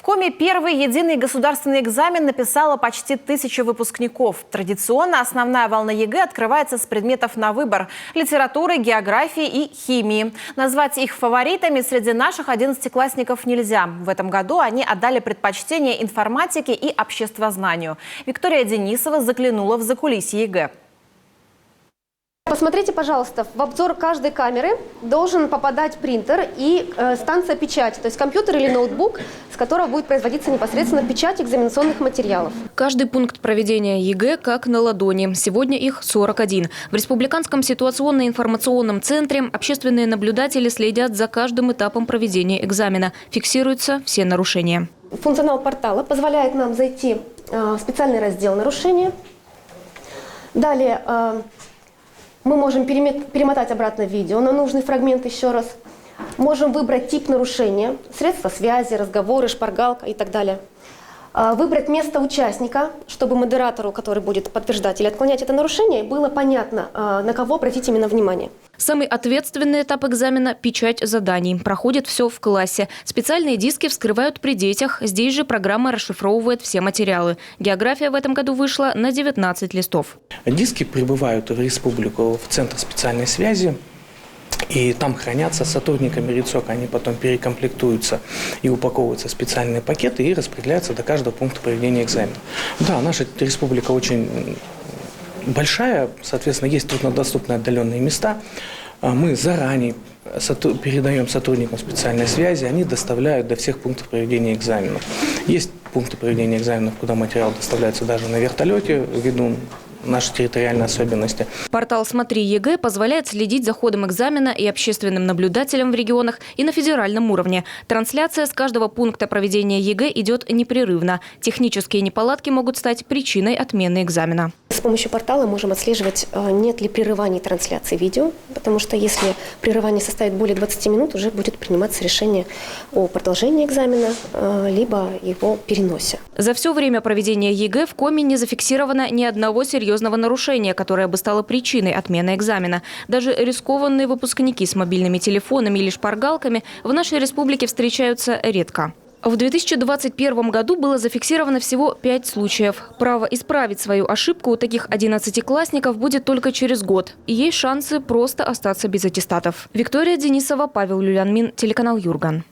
Коми первый единый государственный экзамен написало почти 1000 выпускников. Традиционно основная волна ЕГЭ открывается с предметов на выбор – литературы, географии и химии. Назвать их фаворитами среди наших 11-классников нельзя. В этом году они отдали предпочтение информатике и обществознанию. Виктория Денисова заглянула в закулисье ЕГЭ. Посмотрите, пожалуйста, в обзор каждой камеры должен попадать принтер и станция печати, то есть компьютер или ноутбук, с которого будет производиться непосредственно печать экзаменационных материалов. Каждый пункт проведения ЕГЭ как на ладони. Сегодня их 41. В Республиканском ситуационно-информационном центре общественные наблюдатели следят за каждым этапом проведения экзамена. Фиксируются все нарушения. Функционал портала позволяет нам зайти в специальный раздел «Нарушения». Далее мы можем перемотать обратно видео на нужный фрагмент еще раз. Можем выбрать тип нарушения, средства связи, разговоры, шпаргалка и так далее. Выбрать место участника, чтобы модератору, который будет подтверждать или отклонять это нарушение, было понятно, на кого обратить именно внимание. Самый ответственный этап экзамена – печать заданий. Проходит все в классе. Специальные диски вскрывают при детях. Здесь же программа расшифровывает все материалы. География в этом году вышла на 19 листов. Диски прибывают в республику, в Центр специальной связи. И там хранятся сотрудниками РИЦОК, они потом перекомплектуются и упаковываются в специальные пакеты и распределяются до каждого пункта проведения экзамена. Да, наша республика очень большая, соответственно, есть труднодоступные отдаленные места. Мы заранее передаем сотрудникам специальной связи, они доставляют до всех пунктов проведения экзаменов. Есть пункты проведения экзаменов, куда материал доставляется даже на вертолете, ввиду наши территориальные особенности. Портал «Смотри ЕГЭ» позволяет следить за ходом экзамена и общественным наблюдателям в регионах, и на федеральном уровне. Трансляция с каждого пункта проведения ЕГЭ идет непрерывно. Технические неполадки могут стать причиной отмены экзамена. С помощью портала можем отслеживать, нет ли прерываний трансляции видео, потому что если прерывание составит более 20 минут, уже будет приниматься решение о продолжении экзамена, либо его переносе. За все время проведения ЕГЭ в Коми не зафиксировано ни одного серьезного нарушения, которое бы стало причиной отмены экзамена. Даже рискованные выпускники с мобильными телефонами или шпаргалками в нашей республике встречаются редко. В 2021 году было зафиксировано всего 5 случаев. Право исправить свою ошибку у таких 11-классников будет только через год. И есть шансы просто остаться без аттестатов. Виктория Денисова, Павел Люлянмин, телеканал Юрган.